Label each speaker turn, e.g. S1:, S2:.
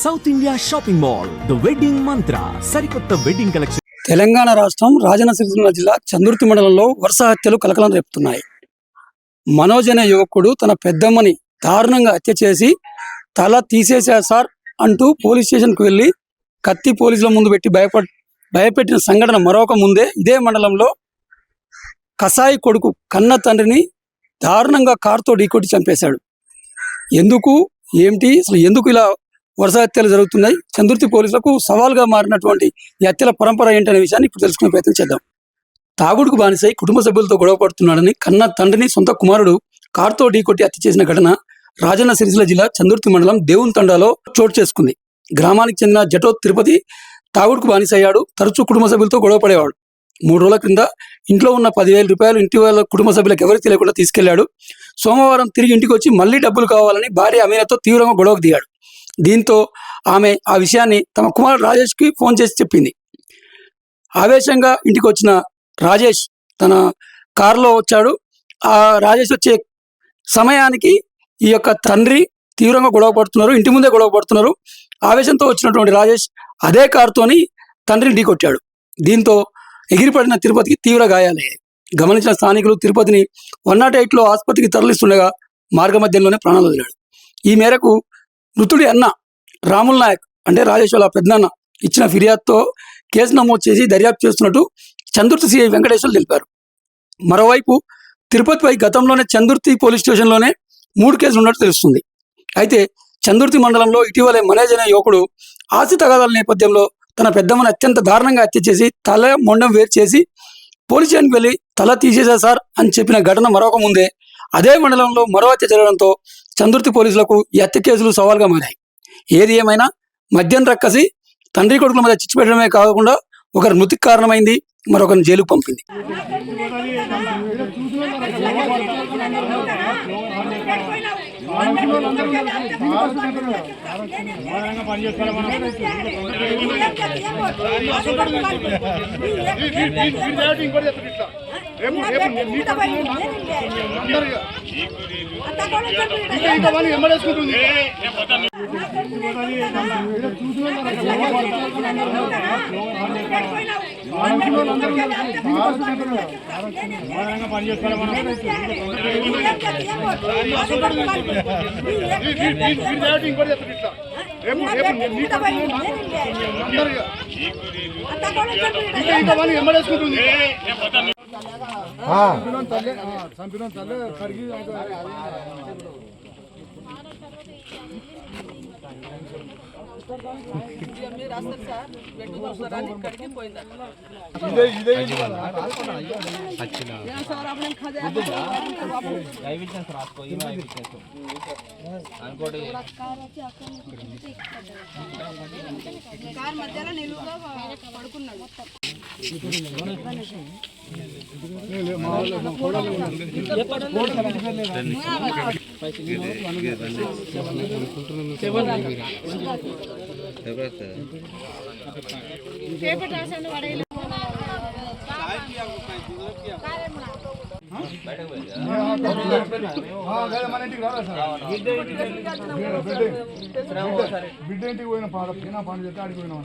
S1: South India shopping mall the wedding మంత్ర సరికొత్త wedding collection.
S2: Telangana రాష్ట్రం రాజన్న సిరిసిల్ల జిల్లా చందుర్తి మండలంలో వరుస హత్యలు కలకలం రేపుతున్నాయి. మనోజ్ అనే యువకుడు తన పెద్దమ్మని దారుణంగా హత్య చేసి తల తీసేశారు సార్ అంటూ పోలీస్ స్టేషన్కు వెళ్ళి కత్తి పోలీసుల ముందు పెట్టి భయపెట్టిన సంఘటన మరొక ముందే ఇదే మండలంలో కసాయి కొడుకు కన్న తండ్రిని దారుణంగా కారుతో ఢీకొట్టి చంపేశాడు. ఎందుకు ఏమిటి అసలు ఎందుకు ఇలా వరుస హత్యలు జరుగుతున్నాయి, చందుర్తి పోలీసులకు సవాల్గా మారినటువంటి ఈ హత్యల పరంపర ఏంటనే విషయాన్ని ఇప్పుడు తెలుసుకునే ప్రయత్నం చేద్దాం. తాగుడుకు బానిసై కుటుంబ సభ్యులతో గొడవ పడుతున్నాడని కన్న తండ్రిని సొంత కుమారుడు కారుతో ఢీకొట్టి హత్య చేసిన ఘటన రాజన్న సిరిసిల్ల జిల్లా చందుర్తి మండలం దేవుని తండాలో చోటు చేసుకుంది. గ్రామానికి చెందిన జటో తిరుపతి తాగుడుకు బానిసయ్యాడు. తరచూ కుటుంబ సభ్యులతో గొడవ పడేవాడు. 3 రోజుల క్రింద ఇంట్లో ఉన్న 10,000 రూపాయలు ఇంటి వాళ్ళ కుటుంబ సభ్యులకు ఎవరికి తెలియకుండా తీసుకెళ్లాడు. సోమవారం తిరిగి ఇంటికి వచ్చి మళ్లీ డబ్బులు కావాలని భార్య అమీనతో తీవ్రంగా గొడవకు దిగాడు. దీంతో ఆమె ఆ విషయాన్ని తమ కుమారుడు రాజేష్కి ఫోన్ చేసి చెప్పింది. ఆవేశంగా ఇంటికి వచ్చిన రాజేష్ తన కారులో వచ్చాడు. ఆ రాజేష్ వచ్చే సమయానికి ఈ యొక్క తండ్రి తీవ్రంగా గొడవ పడుతున్నారు, ఇంటి ముందే గొడవ పడుతున్నారు. ఆవేశంతో వచ్చినటువంటి రాజేష్ అదే కారుతోని తండ్రిని ఢీకొట్టాడు. దీంతో ఎగిరిపడిన తిరుపతికి తీవ్ర గాయాలయ్యాయి. గమనించిన స్థానికులు తిరుపతిని 108లో ఆసుపత్రికి తరలిస్తుండగా మార్గ మధ్యంలోనే ప్రాణాలు వదిలాడు. ఈ మేరకు మృతుడి అన్న రాముల్ నాయక్ అంటే రాజేష్ వాళ్ళ పెద్దనాన్న ఇచ్చిన ఫిర్యాదుతో కేసు నమోదు చేసి దర్యాప్తు చేస్తున్నట్టు చందుర్తి సిఐ వెంకటేశ్వర్లు తెలిపారు. మరోవైపు తిరుపతిపై గతంలోనే చందుర్తి పోలీస్ స్టేషన్లోనే 3 కేసులు ఉన్నట్టు తెలుస్తుంది. అయితే చందుర్తి మండలంలో ఇటీవలే మనోజ్ అనే యువకుడు ఆస్తి తగాదాల నేపథ్యంలో తన పెద్దమ్మను అత్యంత దారుణంగా హత్య చేసి తల మొండం వేరు చేసి పోలీస్ స్టేషన్కి వెళ్ళి తల తీసేశారు సార్ అని చెప్పిన ఘటన మరొక ముందే అదే మండలంలో మరో హత్య జరగడంతో చందుర్తి పోలీసులకు ఈ హత్య కేసులు సవాల్గా మారాయి. ఏది ఏమైనా మద్యం రక్కసి తండ్రి కొడుకుల మధ్య చిచ్చు పెట్టడమే కాకుండా ఒకరి మృతికి కారణమైంది, మరొకరిని జైలుకు పంపింది.
S3: బిడ్డ ఇంటికి పోయిన పాండు చెప్తే ఆడికి పోయినా